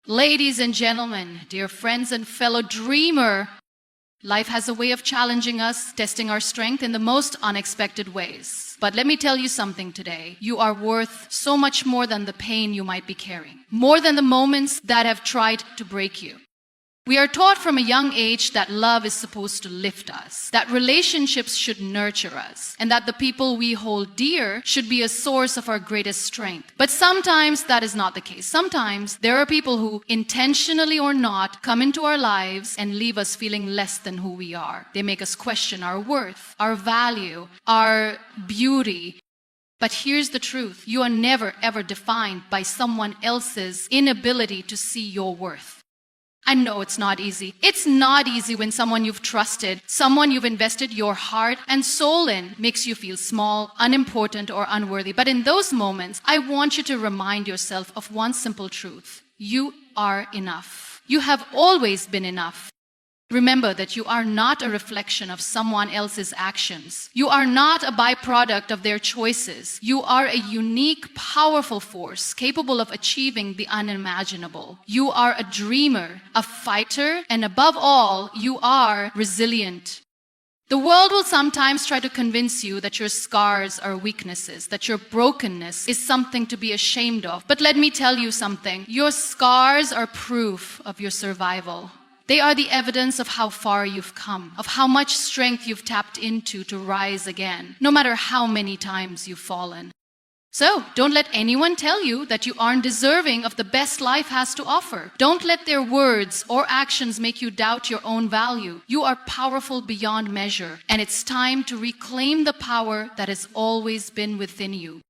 Ladies and gentlemen, dear friends and fellow dreamer, life has a way of challenging us, testing our strength in the most unexpected ways. But let me tell you something today. You are worth so much more than the pain you might be carrying, more than the moments that have tried to break you. We are taught from a young age that love is supposed to lift us, that relationships should nurture us, and that the people we hold dear should be a source of our greatest strength. But sometimes that is not the case. Sometimes there are people who, intentionally or not, come into our lives and leave us feeling less than who we are. They make us question our worth, our value, our beauty. But here's the truth. You are never ever defined by someone else's inability to see your worth. I know it's not easy. It's not easy when someone you've trusted, someone you've invested your heart and soul in, makes you feel small, unimportant, or unworthy. But in those moments, I want you to remind yourself of one simple truth. You are enough. You have always been enough. Remember that you are not a reflection of someone else's actions. You are not a byproduct of their choices. You are a unique, powerful force capable of achieving the unimaginable. You are a dreamer, a fighter, and above all, you are resilient. The world will sometimes try to convince you that your scars are weaknesses, that your brokenness is something to be ashamed of. But let me tell you something. Your scars are proof of your survival. They are the evidence of how far you've come, of how much strength you've tapped into to rise again, no matter how many times you've fallen. So, don't let anyone tell you that you aren't deserving of the best life has to offer. Don't let their words or actions make you doubt your own value. You are powerful beyond measure, and it's time to reclaim the power that has always been within you.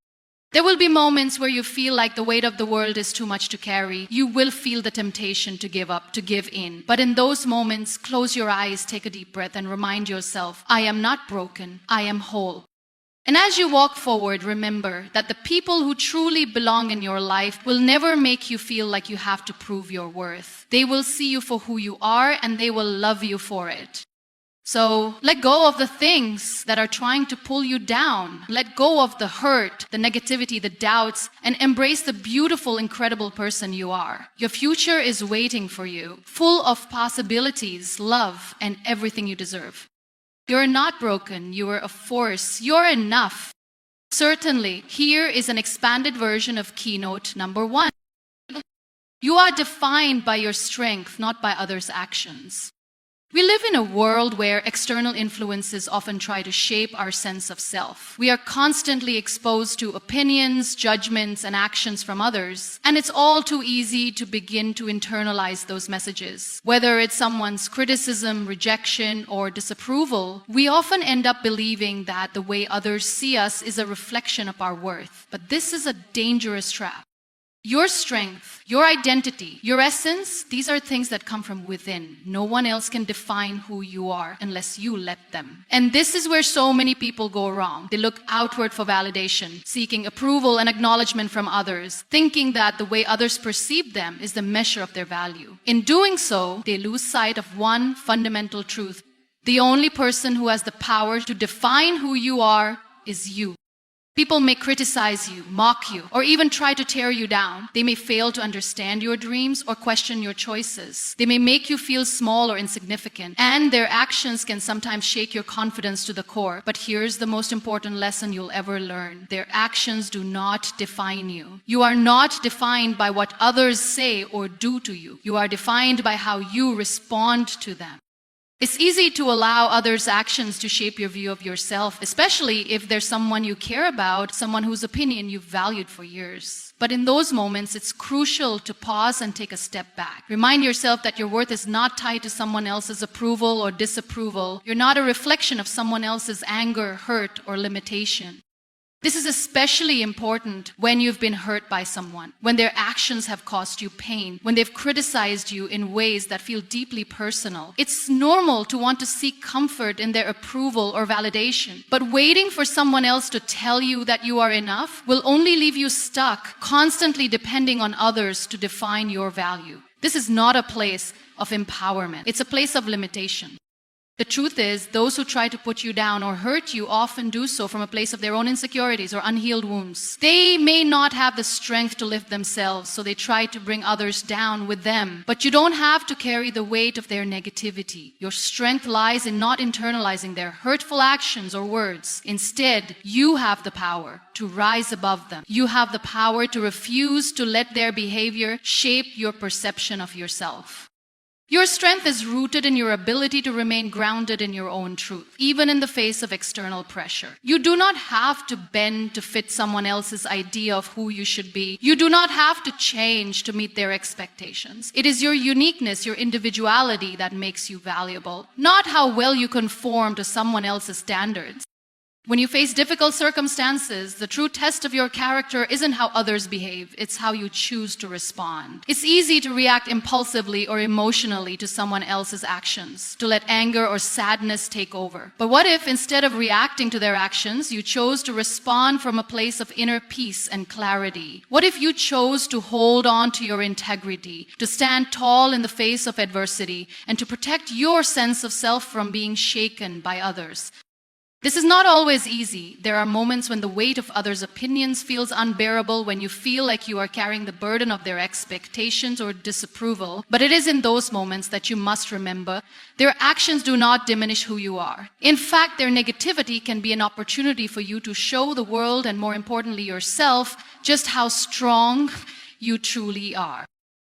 There will be moments where you feel like the weight of the world is too much to carry. You will feel the temptation to give up, to give in. But in those moments, close your eyes, take a deep breath, and remind yourself, I am not broken, I am whole. And as you walk forward, remember that the people who truly belong in your life will never make you feel like you have to prove your worth. They will see you for who you are, and they will love you for it. So let go of the things that are trying to pull you down. Let go of the hurt, the negativity, the doubts, and embrace the beautiful, incredible person you are. Your future is waiting for you, full of possibilities, love, and everything you deserve. You're not broken. You are a force. You're enough. Certainly, here is an expanded version of keynote number 1. You are defined by your strength, not by others' actions. We live in a world where external influences often try to shape our sense of self. We are constantly exposed to opinions, judgments, and actions from others, and it's all too easy to begin to internalize those messages. Whether it's someone's criticism, rejection, or disapproval, we often end up believing that the way others see us is a reflection of our worth. But this is a dangerous trap. Your strength, your identity, your essence, these are things that come from within. No one else can define who you are unless you let them. And this is where so many people go wrong. They look outward for validation, seeking approval and acknowledgement from others, thinking that the way others perceive them is the measure of their value. In doing so, they lose sight of one fundamental truth. The only person who has the power to define who you are is you. People may criticize you, mock you, or even try to tear you down. They may fail to understand your dreams or question your choices. They may make you feel small or insignificant, and their actions can sometimes shake your confidence to the core. But here's the most important lesson you'll ever learn. Their actions do not define you. You are not defined by what others say or do to you. You are defined by how you respond to them. It's easy to allow others' actions to shape your view of yourself, especially if there's someone you care about, someone whose opinion you've valued for years. But in those moments, it's crucial to pause and take a step back. Remind yourself that your worth is not tied to someone else's approval or disapproval. You're not a reflection of someone else's anger, hurt, or limitation. This is especially important when you've been hurt by someone, when their actions have caused you pain, when they've criticized you in ways that feel deeply personal. It's normal to want to seek comfort in their approval or validation, but waiting for someone else to tell you that you are enough will only leave you stuck, constantly depending on others to define your value. This is not a place of empowerment. It's a place of limitation. The truth is, those who try to put you down or hurt you often do so from a place of their own insecurities or unhealed wounds. They may not have the strength to lift themselves, so they try to bring others down with them. But you don't have to carry the weight of their negativity. Your strength lies in not internalizing their hurtful actions or words. Instead, you have the power to rise above them. You have the power to refuse to let their behavior shape your perception of yourself. Your strength is rooted in your ability to remain grounded in your own truth, even in the face of external pressure. You do not have to bend to fit someone else's idea of who you should be. You do not have to change to meet their expectations. It is your uniqueness, your individuality that makes you valuable, not how well you conform to someone else's standards. When you face difficult circumstances, the true test of your character isn't how others behave, it's how you choose to respond. It's easy to react impulsively or emotionally to someone else's actions, to let anger or sadness take over. But what if, instead of reacting to their actions, you chose to respond from a place of inner peace and clarity? What if you chose to hold on to your integrity, to stand tall in the face of adversity, and to protect your sense of self from being shaken by others? This is not always easy. There are moments when the weight of others' opinions feels unbearable, when you feel like you are carrying the burden of their expectations or disapproval. But it is in those moments that you must remember their actions do not diminish who you are. In fact, their negativity can be an opportunity for you to show the world, and more importantly yourself, just how strong you truly are.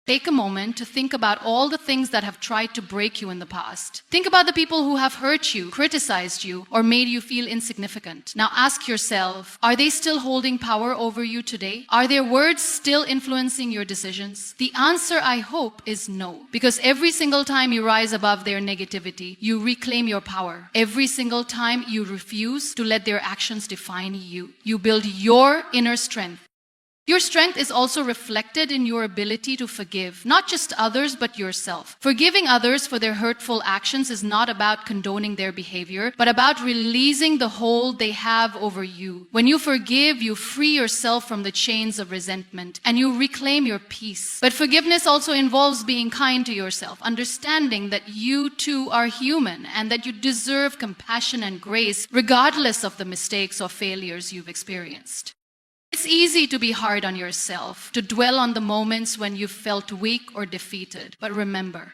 Take a moment to think about all the things that have tried to break you in the past. Think about the people who have hurt you, criticized you, or made you feel insignificant. Now ask yourself, are they still holding power over you today? Are their words still influencing your decisions? The answer, I hope, is no. Because every single time you rise above their negativity, you reclaim your power. Every single time you refuse to let their actions define you, you build your inner strength. Your strength is also reflected in your ability to forgive, not just others, but yourself. Forgiving others for their hurtful actions is not about condoning their behavior, but about releasing the hold they have over you. When you forgive, you free yourself from the chains of resentment, and you reclaim your peace. But forgiveness also involves being kind to yourself, understanding that you too are human, and that you deserve compassion and grace, regardless of the mistakes or failures you've experienced. It's easy to be hard on yourself, to dwell on the moments when you felt weak or defeated. But remember,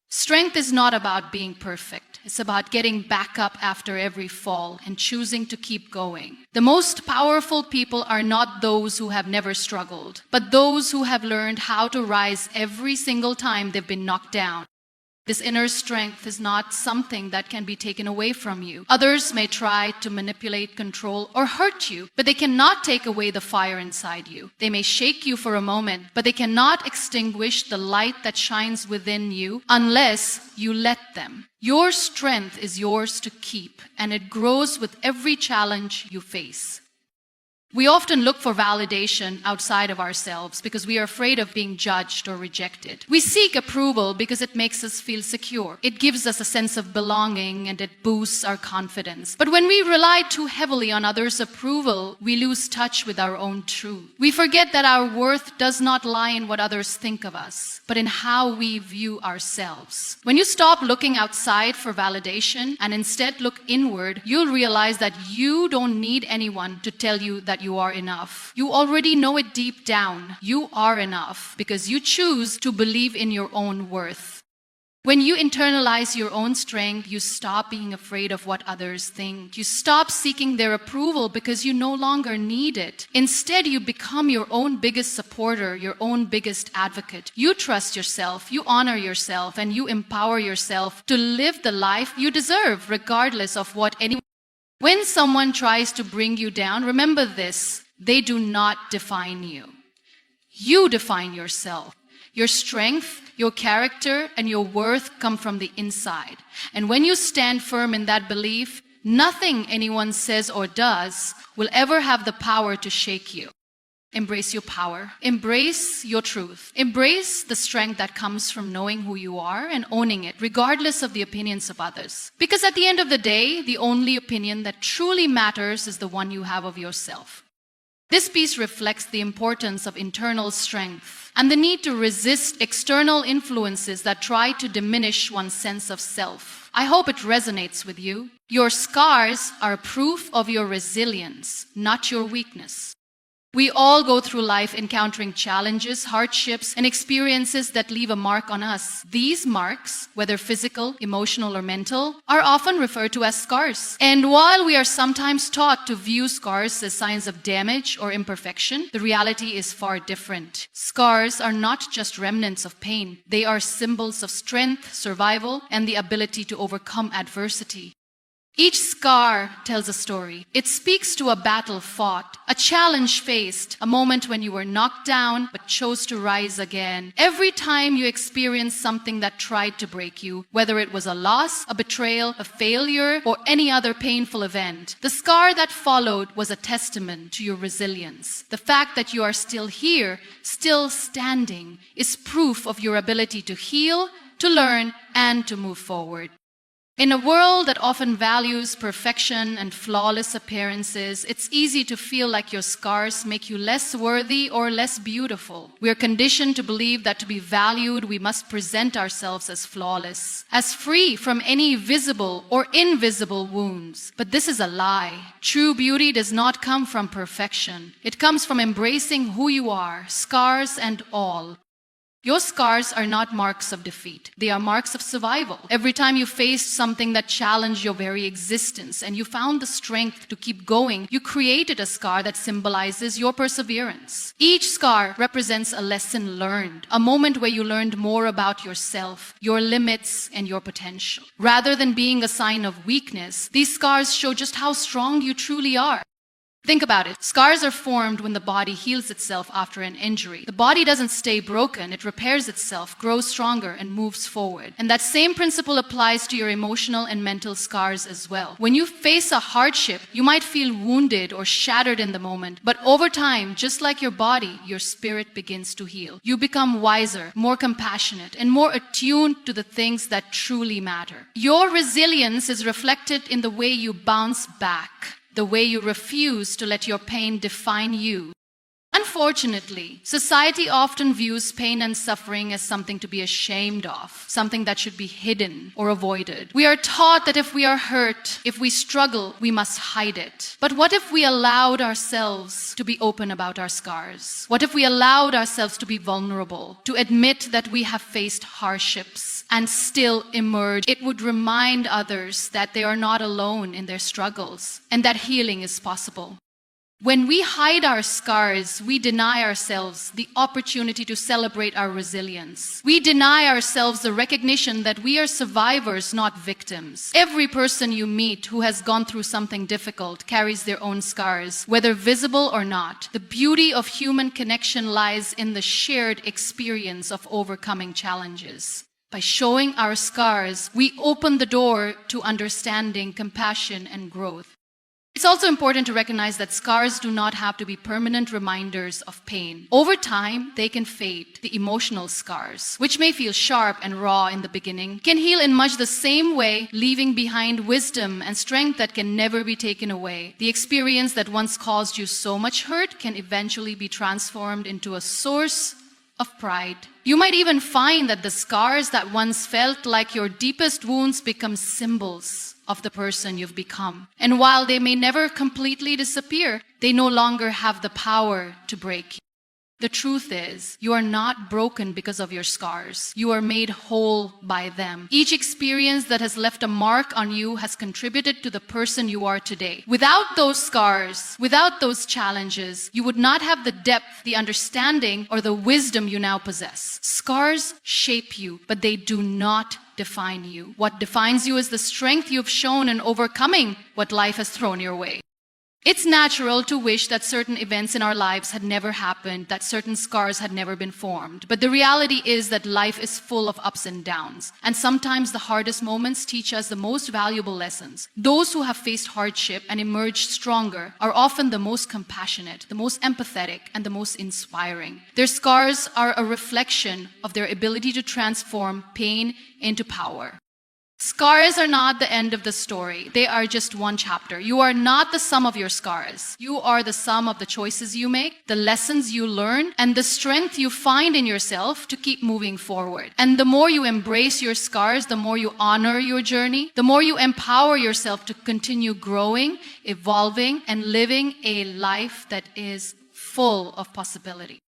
strength is not about being perfect. It's about getting back up after every fall and choosing to keep going. The most powerful people are not those who have never struggled, but those who have learned how to rise every single time they've been knocked down. This inner strength is not something that can be taken away from you. Others may try to manipulate, control, or hurt you, but they cannot take away the fire inside you. They may shake you for a moment, but they cannot extinguish the light that shines within you unless you let them. Your strength is yours to keep, and it grows with every challenge you face. We often look for validation outside of ourselves because we are afraid of being judged or rejected. We seek approval because it makes us feel secure. It gives us a sense of belonging and it boosts our confidence. But when we rely too heavily on others' approval, we lose touch with our own truth. We forget that our worth does not lie in what others think of us, but in how we view ourselves. When you stop looking outside for validation and instead look inward, you'll realize that you don't need anyone to tell you that you are enough. You already know it deep down. You are enough because you choose to believe in your own worth. When you internalize your own strength, you stop being afraid of what others think. You stop seeking their approval because you no longer need it. Instead, you become your own biggest supporter, your own biggest advocate. You trust yourself, you honor yourself, and you empower yourself to live the life you deserve, regardless of what anyone. When someone tries to bring you down, remember this: they do not define you. You define yourself. Your strength, your character, and your worth come from the inside. And when you stand firm in that belief, nothing anyone says or does will ever have the power to shake you. Embrace your power. Embrace your truth. Embrace the strength that comes from knowing who you are and owning it, regardless of the opinions of others. Because at the end of the day, the only opinion that truly matters is the one you have of yourself. This piece reflects the importance of internal strength and the need to resist external influences that try to diminish one's sense of self. I hope it resonates with you. Your scars are proof of your resilience, not your weakness. We all go through life encountering challenges, hardships, and experiences that leave a mark on us. These marks, whether physical, emotional, or mental, are often referred to as scars. And while we are sometimes taught to view scars as signs of damage or imperfection, the reality is far different. Scars are not just remnants of pain. They are symbols of strength, survival, and the ability to overcome adversity. Each scar tells a story. It speaks to a battle fought, a challenge faced, a moment when you were knocked down but chose to rise again. Every time you experience something that tried to break you, whether it was a loss, a betrayal, a failure, or any other painful event, the scar that followed was a testament to your resilience. The fact that you are still here, still standing, is proof of your ability to heal, to learn, and to move forward. In a world that often values perfection and flawless appearances, it's easy to feel like your scars make you less worthy or less beautiful. We are conditioned to believe that to be valued, we must present ourselves as flawless, as free from any visible or invisible wounds. But this is a lie. True beauty does not come from perfection. It comes from embracing who you are, scars and all. Your scars are not marks of defeat. They are marks of survival. Every time you faced something that challenged your very existence and you found the strength to keep going, you created a scar that symbolizes your perseverance. Each scar represents a lesson learned, a moment where you learned more about yourself, your limits, and your potential. Rather than being a sign of weakness, these scars show just how strong you truly are. Think about it. Scars are formed when the body heals itself after an injury. The body doesn't stay broken. It repairs itself, grows stronger, and moves forward. And that same principle applies to your emotional and mental scars as well. When you face a hardship, you might feel wounded or shattered in the moment. But over time, just like your body, your spirit begins to heal. You become wiser, more compassionate, and more attuned to the things that truly matter. Your resilience is reflected in the way you bounce back, the way you refuse to let your pain define you. Unfortunately, society often views pain and suffering as something to be ashamed of, something that should be hidden or avoided. We are taught that if we are hurt, if we struggle, we must hide it. But what if we allowed ourselves to be open about our scars? What if we allowed ourselves to be vulnerable, to admit that we have faced hardships and still emerge? It would remind others that they are not alone in their struggles and that healing is possible. When we hide our scars, we deny ourselves the opportunity to celebrate our resilience. We deny ourselves the recognition that we are survivors, not victims. Every person you meet who has gone through something difficult carries their own scars, whether visible or not. The beauty of human connection lies in the shared experience of overcoming challenges. By showing our scars, we open the door to understanding, compassion, and growth. It's also important to recognize that scars do not have to be permanent reminders of pain. Over time, they can fade. The emotional scars, which may feel sharp and raw in the beginning, can heal in much the same way, leaving behind wisdom and strength that can never be taken away. The experience that once caused you so much hurt can eventually be transformed into a source of pride. You might even find that the scars that once felt like your deepest wounds become symbols of the person you've become. And while they may never completely disappear, they no longer have the power to break you. The truth is, you are not broken because of your scars. You are made whole by them. Each experience that has left a mark on you has contributed to the person you are today. Without those scars, without those challenges, you would not have the depth, the understanding, or the wisdom you now possess. Scars shape you, but they do not define you. What defines you is the strength you've shown in overcoming what life has thrown your way. It's natural to wish that certain events in our lives had never happened, that certain scars had never been formed. But the reality is that life is full of ups and downs. And sometimes the hardest moments teach us the most valuable lessons. Those who have faced hardship and emerged stronger are often the most compassionate, the most empathetic, and the most inspiring. Their scars are a reflection of their ability to transform pain into power. Scars are not the end of the story. They are just one chapter. You are not the sum of your scars. You are the sum of the choices you make, the lessons you learn, and the strength you find in yourself to keep moving forward. And the more you embrace your scars, the more you honor your journey, the more you empower yourself to continue growing, evolving, and living a life that is full of possibility.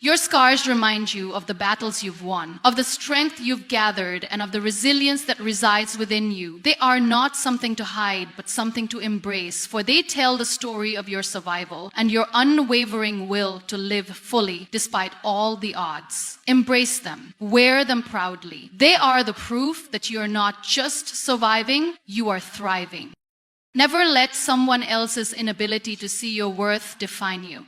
Your scars remind you of the battles you've won, of the strength you've gathered, and of the resilience that resides within you. They are not something to hide, but something to embrace, for they tell the story of your survival and your unwavering will to live fully despite all the odds. Embrace them. Wear them proudly. They are the proof that you are not just surviving, you are thriving. Never let someone else's inability to see your worth define you.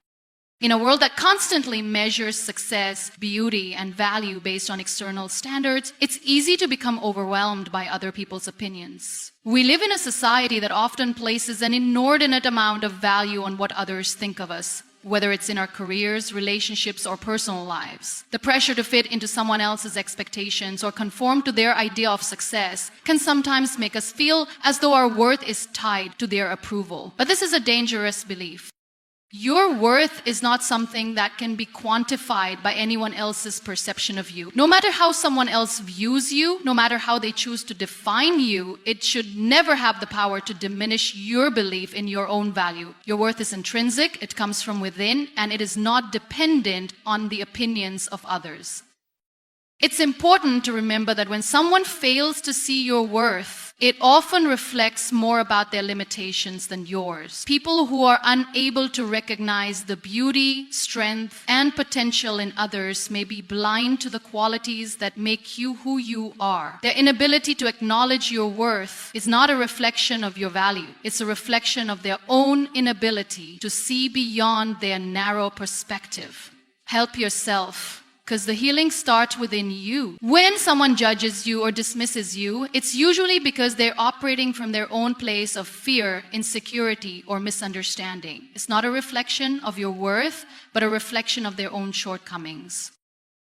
In a world that constantly measures success, beauty, and value based on external standards, it's easy to become overwhelmed by other people's opinions. We live in a society that often places an inordinate amount of value on what others think of us, whether it's in our careers, relationships, or personal lives. The pressure to fit into someone else's expectations or conform to their idea of success can sometimes make us feel as though our worth is tied to their approval. But this is a dangerous belief. Your worth is not something that can be quantified by anyone else's perception of you. No matter how someone else views you, no matter how they choose to define you, it should never have the power to diminish your belief in your own value. Your worth is intrinsic, it comes from within, and it is not dependent on the opinions of others. It's important to remember that when someone fails to see your worth, it often reflects more about their limitations than yours. People who are unable to recognize the beauty, strength, and potential in others may be blind to the qualities that make you who you are. Their inability to acknowledge your worth is not a reflection of your value. It's a reflection of their own inability to see beyond their narrow perspective. Help yourself, because the healing starts within you. When someone judges you or dismisses you, it's usually because they're operating from their own place of fear, insecurity, or misunderstanding. It's not a reflection of your worth, but a reflection of their own shortcomings.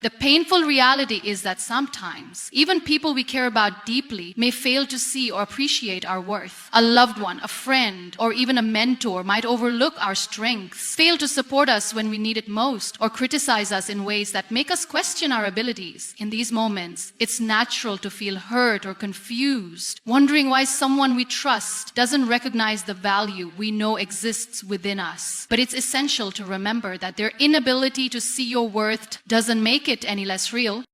The painful reality is that sometimes, even people we care about deeply may fail to see or appreciate our worth. A loved one, a friend, or even a mentor might overlook our strengths, fail to support us when we need it most, or criticize us in ways that make us question our abilities. In these moments, it's natural to feel hurt or confused, wondering why someone we trust doesn't recognize the value we know exists within us. But it's essential to remember that their inability to see your worth doesn't make it any less real.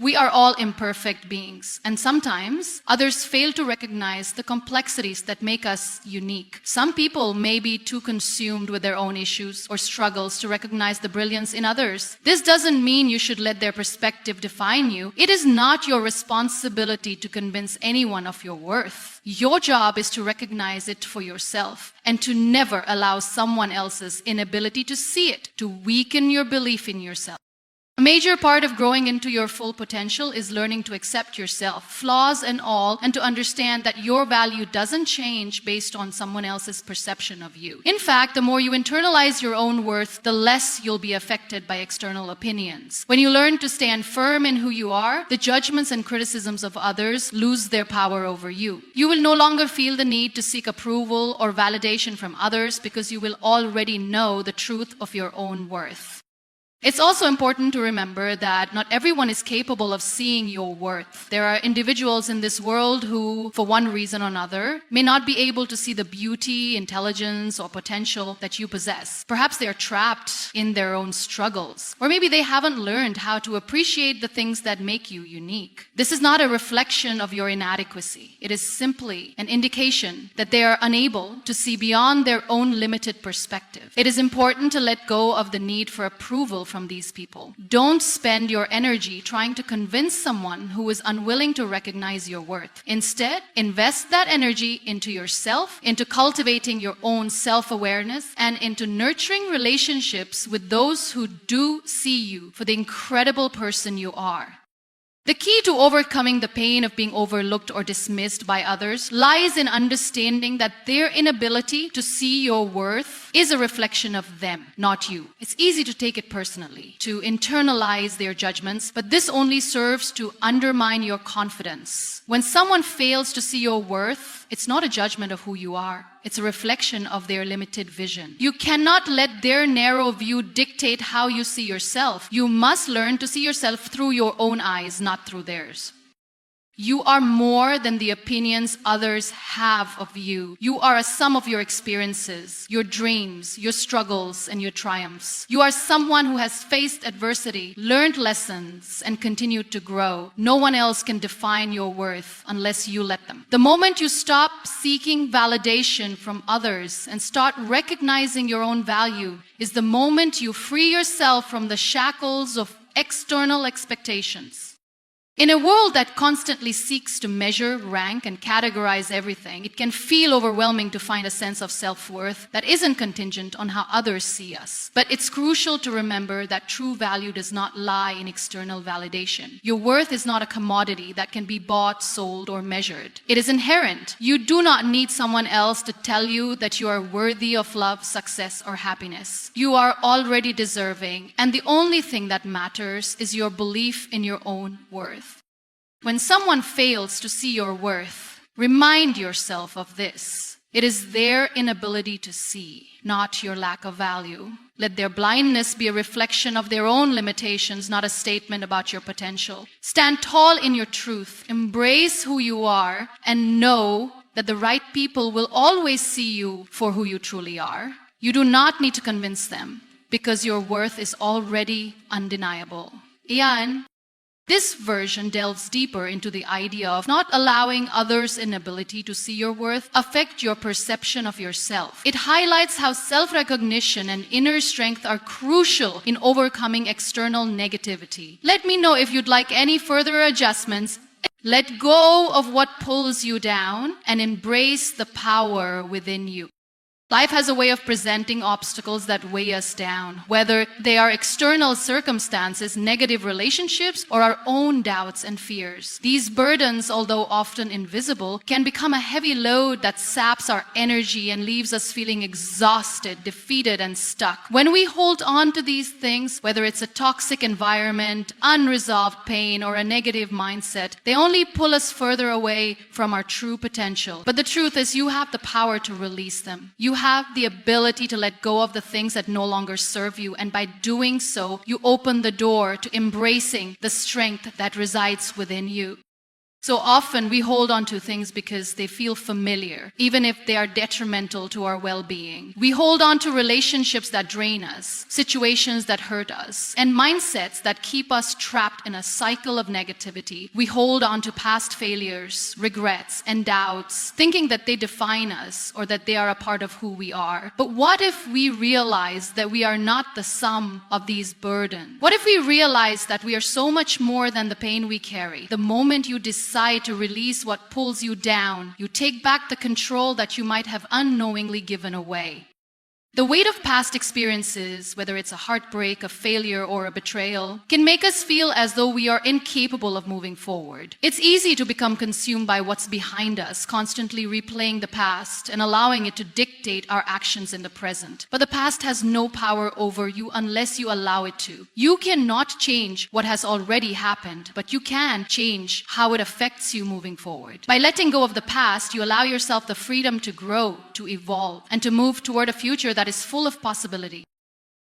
We are all imperfect beings, and sometimes others fail to recognize the complexities that make us unique. Some people may be too consumed with their own issues or struggles to recognize the brilliance in others. This doesn't mean you should let their perspective define you. It is not your responsibility to convince anyone of your worth. Your job is to recognize it for yourself and to never allow someone else's inability to see it to weaken your belief in yourself. A major part of growing into your full potential is learning to accept yourself, flaws and all, and to understand that your value doesn't change based on someone else's perception of you. In fact, the more you internalize your own worth, the less you'll be affected by external opinions. When you learn to stand firm in who you are, the judgments and criticisms of others lose their power over you. You will no longer feel the need to seek approval or validation from others because you will already know the truth of your own worth. It's also important to remember that not everyone is capable of seeing your worth. There are individuals in this world who, for one reason or another, may not be able to see the beauty, intelligence, or potential that you possess. Perhaps they are trapped in their own struggles, or maybe they haven't learned how to appreciate the things that make you unique. This is not a reflection of your inadequacy. It is simply an indication that they are unable to see beyond their own limited perspective. It is important to let go of the need for approval from these people. Don't spend your energy trying to convince someone who is unwilling to recognize your worth. Instead, invest that energy into yourself, into cultivating your own self-awareness, and into nurturing relationships with those who do see you for the incredible person you are. The key to overcoming the pain of being overlooked or dismissed by others lies in understanding that their inability to see your worth is a reflection of them, not you. It's easy to take it personally, to internalize their judgments, but this only serves to undermine your confidence. When someone fails to see your worth, it's not a judgment of who you are. It's a reflection of their limited vision. You cannot let their narrow view dictate how you see yourself. You must learn to see yourself through your own eyes, not through theirs. You are more than the opinions others have of you. You are a sum of your experiences, your dreams, your struggles, and your triumphs. You are someone who has faced adversity, learned lessons, and continued to grow. No one else can define your worth unless you let them. The moment you stop seeking validation from others and start recognizing your own value is the moment you free yourself from the shackles of external expectations. In a world that constantly seeks to measure, rank, and categorize everything, it can feel overwhelming to find a sense of self-worth that isn't contingent on how others see us. But it's crucial to remember that true value does not lie in external validation. Your worth is not a commodity that can be bought, sold, or measured. It is inherent. You do not need someone else to tell you that you are worthy of love, success, or happiness. You are already deserving, and the only thing that matters is your belief in your own worth. When someone fails to see your worth, remind yourself of this. It is their inability to see, not your lack of value. Let their blindness be a reflection of their own limitations, not a statement about your potential. Stand tall in your truth, embrace who you are, and know that the right people will always see you for who you truly are. You do not need to convince them, because your worth is already undeniable. Iyan. This version delves deeper into the idea of not allowing others' inability to see your worth affect your perception of yourself. It highlights how self-recognition and inner strength are crucial in overcoming external negativity. Let me know if you'd like any further adjustments. Let go of what pulls you down and embrace the power within you. Life has a way of presenting obstacles that weigh us down, whether they are external circumstances, negative relationships, or our own doubts and fears. These burdens, although often invisible, can become a heavy load that saps our energy and leaves us feeling exhausted, defeated, and stuck. When we hold on to these things, whether it's a toxic environment, unresolved pain, or a negative mindset, they only pull us further away from our true potential. But the truth is, you have the power to release them. You have the ability to let go of the things that no longer serve you, and by doing so, you open the door to embracing the strength that resides within you. So often we hold on to things because they feel familiar, even if they are detrimental to our well-being. We hold on to relationships that drain us, situations that hurt us, and mindsets that keep us trapped in a cycle of negativity. We hold on to past failures, regrets, and doubts, thinking that they define us or that they are a part of who we are. But what if we realize that we are not the sum of these burdens? What if we realize that we are so much more than the pain we carry? The moment you decide to release what pulls you down, you take back the control that you might have unknowingly given away. The weight of past experiences, whether it's a heartbreak, a failure, or a betrayal, can make us feel as though we are incapable of moving forward. It's easy to become consumed by what's behind us, constantly replaying the past and allowing it to dictate our actions in the present. But the past has no power over you unless you allow it to. You cannot change what has already happened, but you can change how it affects you moving forward. By letting go of the past, you allow yourself the freedom to grow, to evolve, and to move toward a future that is full of possibility.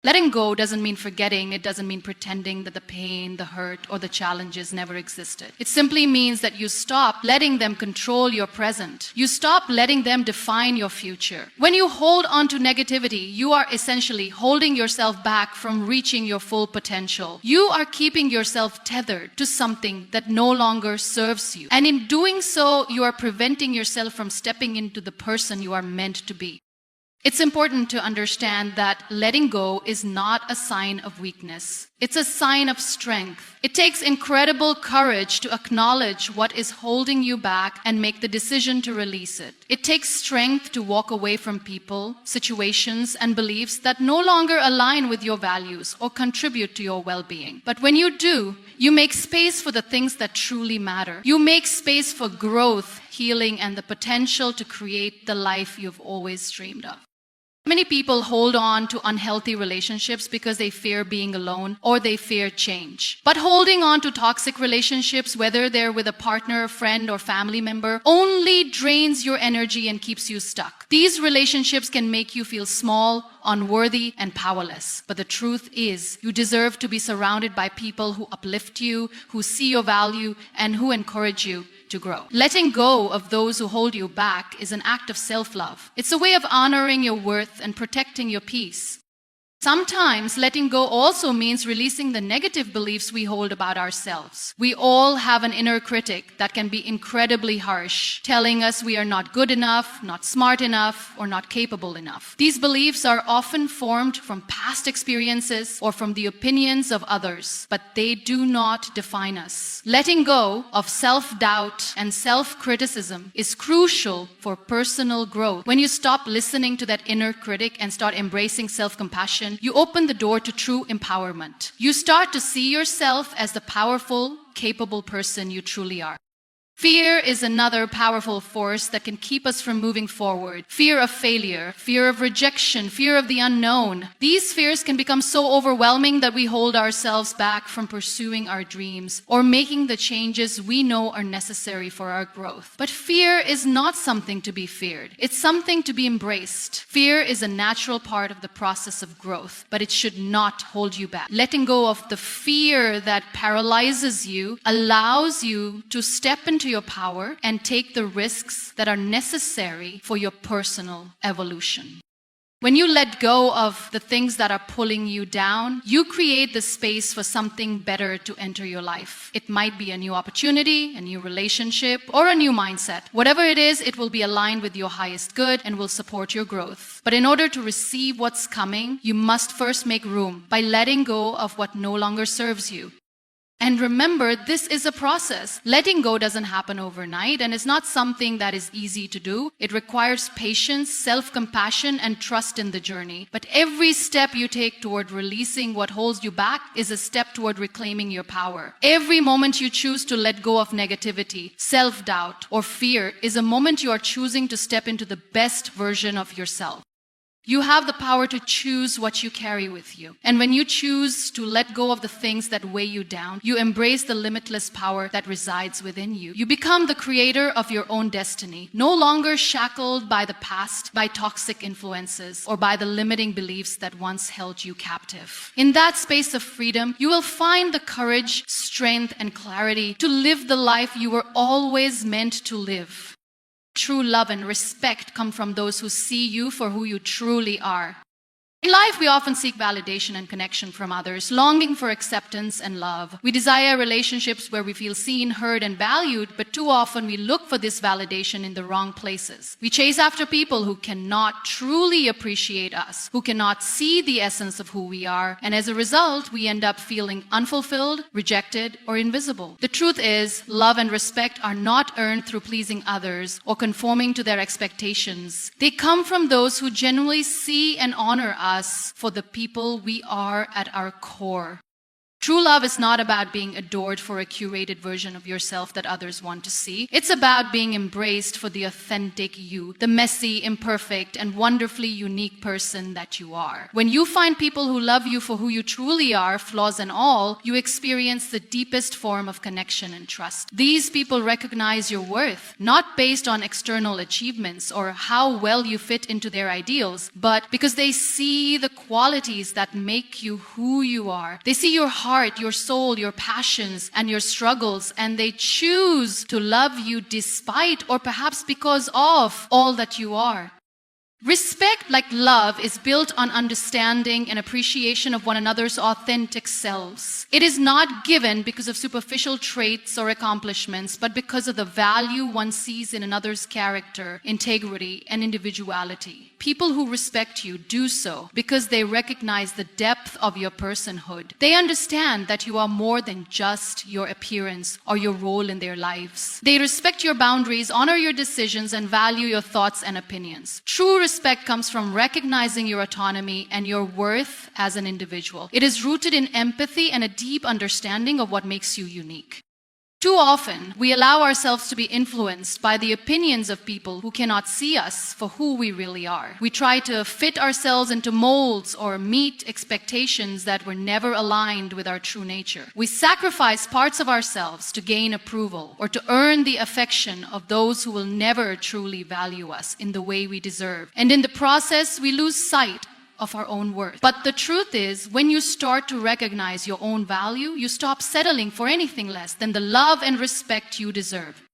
Letting go doesn't mean forgetting. It doesn't mean pretending that the pain, the hurt, or the challenges never existed. It simply means that you stop letting them control your present. You stop letting them define your future. When you hold on to negativity, you are essentially holding yourself back from reaching your full potential. You are keeping yourself tethered to something that no longer serves you. And in doing so, you are preventing yourself from stepping into the person you are meant to be. It's important to understand that letting go is not a sign of weakness. It's a sign of strength. It takes incredible courage to acknowledge what is holding you back and make the decision to release it. It takes strength to walk away from people, situations, and beliefs that no longer align with your values or contribute to your well-being. But when you do, You make space for the things that truly matter. You make space for growth, healing, and the potential to create the life you've always dreamed of. Many people hold on to unhealthy relationships because they fear being alone or they fear change. But holding on to toxic relationships, whether they're with a partner, friend, or family member, only drains your energy and keeps you stuck. These relationships can make you feel small, unworthy, and powerless. But the truth is, you deserve to be surrounded by people who uplift you, who see your value, and who encourage you to grow. Letting go of those who hold you back is an act of self-love. It's a way of honoring your worth and protecting your peace. Sometimes letting go also means releasing the negative beliefs we hold about ourselves. We all have an inner critic that can be incredibly harsh, telling us we are not good enough, not smart enough, or not capable enough. These beliefs are often formed from past experiences or from the opinions of others, but they do not define us. Letting go of self-doubt and self-criticism is crucial for personal growth. When you stop listening to that inner critic and start embracing self-compassion, you open the door to true empowerment. You start to see yourself as the powerful, capable person you truly are. Fear is another powerful force that can keep us from moving forward. Fear of failure, fear of rejection, fear of the unknown. These fears can become so overwhelming that we hold ourselves back from pursuing our dreams or making the changes we know are necessary for our growth. But fear is not something to be feared. It's something to be embraced. Fear is a natural part of the process of growth, but it should not hold you back. Letting go of the fear that paralyzes you allows you to step into your power and take the risks that are necessary for your personal evolution. When you let go of the things that are pulling you down, you create the space for something better to enter your life. It might be a new opportunity, a new relationship, or a new mindset. Whatever it is, it will be aligned with your highest good and will support your growth. But in order to receive what's coming, you must first make room by letting go of what no longer serves you. And remember, this is a process. Letting go doesn't happen overnight, and it's not something that is easy to do. It requires patience, self-compassion, and trust in the journey. But every step you take toward releasing what holds you back is a step toward reclaiming your power. Every moment you choose to let go of negativity, self-doubt, or fear is a moment you are choosing to step into the best version of yourself. You have the power to choose what you carry with you. And when you choose to let go of the things that weigh you down, you embrace the limitless power that resides within you. You become the creator of your own destiny, no longer shackled by the past, by toxic influences, or by the limiting beliefs that once held you captive. In that space of freedom, you will find the courage, strength, and clarity to live the life you were always meant to live. True love and respect come from those who see you for who you truly are. In life, we often seek validation and connection from others, longing for acceptance and love. We desire relationships where we feel seen, heard, and valued, but too often we look for this validation in the wrong places. We chase after people who cannot truly appreciate us, who cannot see the essence of who we are, and as a result, we end up feeling unfulfilled, rejected, or invisible. The truth is, love and respect are not earned through pleasing others or conforming to their expectations. They come from those who genuinely see and honor us for the people we are at our core. True love is not about being adored for a curated version of yourself that others want to see. It's about being embraced for the authentic you, the messy, imperfect, and wonderfully unique person that you are. When you find people who love you for who you truly are, flaws and all, you experience the deepest form of connection and trust. These people recognize your worth, not based on external achievements or how well you fit into their ideals, but because they see the qualities that make you who you are. They see your heart, your soul, your passions, and your struggles, and they choose to love you despite or perhaps because of all that you are. Respect, like love, is built on understanding and appreciation of one another's authentic selves. It is not given because of superficial traits or accomplishments, but because of the value one sees in another's character, integrity, and individuality. People who respect you do so because they recognize the depth of your personhood. They understand that you are more than just your appearance or your role in their lives. They respect your boundaries, honor your decisions, and value your thoughts and opinions. True respect comes from recognizing your autonomy and your worth as an individual. It is rooted in empathy and a deep understanding of what makes you unique. Too often, we allow ourselves to be influenced by the opinions of people who cannot see us for who we really are. We try to fit ourselves into molds or meet expectations that were never aligned with our true nature. We sacrifice parts of ourselves to gain approval or to earn the affection of those who will never truly value us in the way we deserve. And in the process, we lose sight of our own worth. But the truth is, when you start to recognize your own value, you stop settling for anything less than the love and respect you deserve.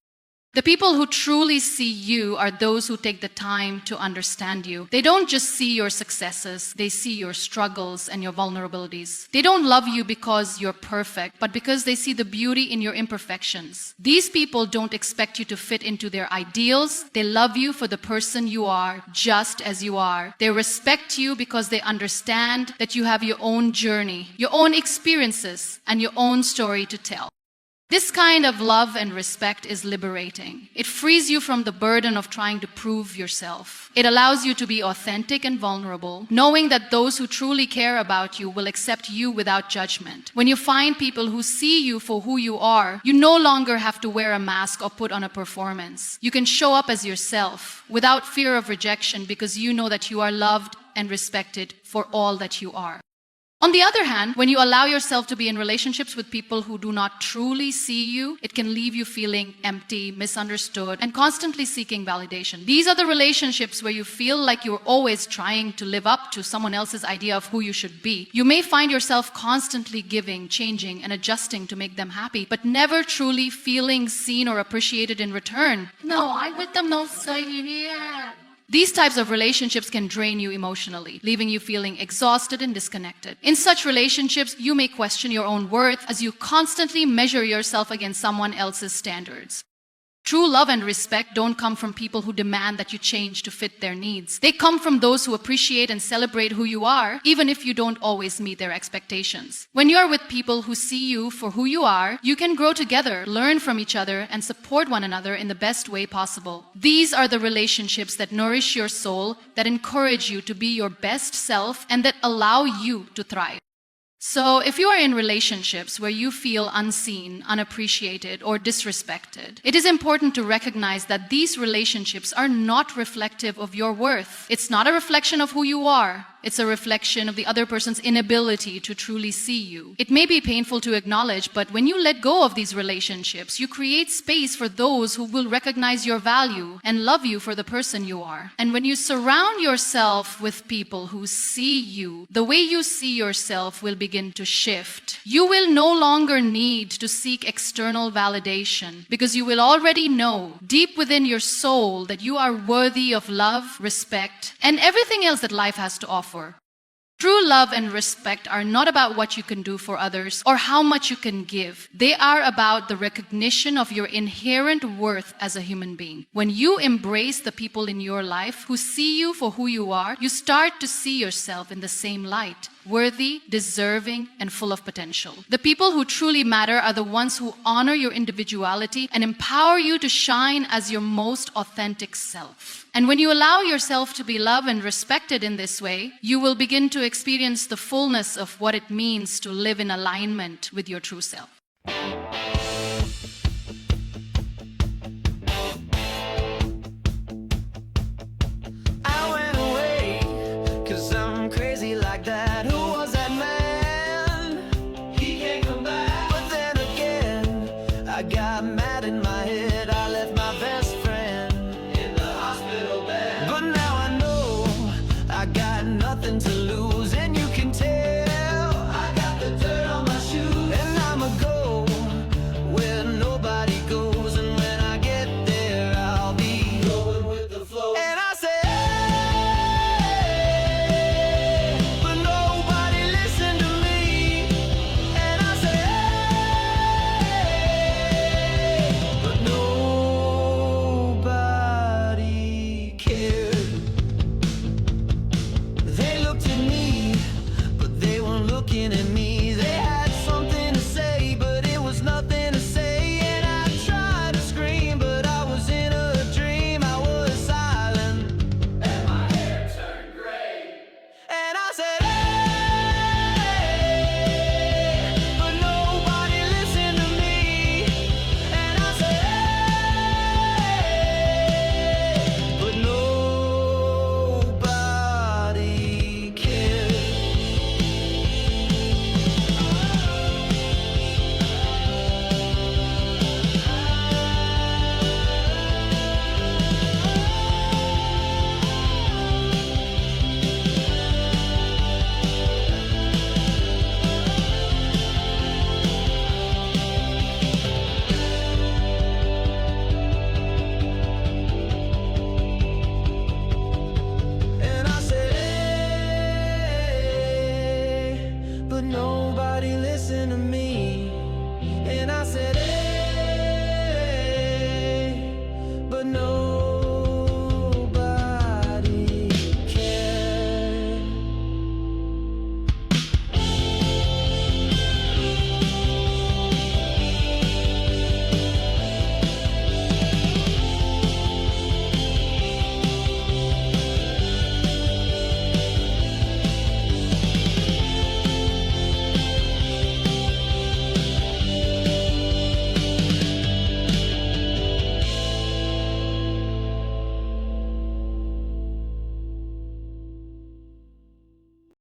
The people who truly see you are those who take the time to understand you. They don't just see your successes, they see your struggles and your vulnerabilities. They don't love you because you're perfect, but because they see the beauty in your imperfections. These people don't expect you to fit into their ideals. They love you for the person you are, just as you are. They respect you because they understand that you have your own journey, your own experiences, and your own story to tell. This kind of love and respect is liberating. It frees you from the burden of trying to prove yourself. It allows you to be authentic and vulnerable, knowing that those who truly care about you will accept you without judgment. When you find people who see you for who you are, you no longer have to wear a mask or put on a performance. You can show up as yourself without fear of rejection because you know that you are loved and respected for all that you are. On the other hand, when you allow yourself to be in relationships with people who do not truly see you, it can leave you feeling empty, misunderstood, and constantly seeking validation. These are the relationships where you feel like you're always trying to live up to someone else's idea of who you should be. You may find yourself constantly giving, changing, and adjusting to make them happy, but never truly feeling seen or appreciated in return. No, I with them no say yeah. These types of relationships can drain you emotionally, leaving you feeling exhausted and disconnected. In such relationships, you may question your own worth as you constantly measure yourself against someone else's standards. True love and respect don't come from people who demand that you change to fit their needs. They come from those who appreciate and celebrate who you are, even if you don't always meet their expectations. When you're with people who see you for who you are, you can grow together, learn from each other, and support one another in the best way possible. These are the relationships that nourish your soul, that encourage you to be your best self, and that allow you to thrive. So if you are in relationships where you feel unseen, unappreciated, or disrespected, it is important to recognize that these relationships are not reflective of your worth. It's not a reflection of who you are. It's a reflection of the other person's inability to truly see you. It may be painful to acknowledge, but when you let go of these relationships, you create space for those who will recognize your value and love you for the person you are. And when you surround yourself with people who see you, the way you see yourself will begin to shift. You will no longer need to seek external validation because you will already know deep within your soul that you are worthy of love, respect, and everything else that life has to offer. True love and respect are not about what you can do for others or how much you can give. They are about the recognition of your inherent worth as a human being. When you embrace the people in your life who see you for who you are, you start to see yourself in the same light. Worthy, deserving, and full of potential. The people who truly matter are the ones who honor your individuality and empower you to shine as your most authentic self. And when you allow yourself to be loved and respected in this way, you will begin to experience the fullness of what it means to live in alignment with your true self. I got mad in my head, I left my bed.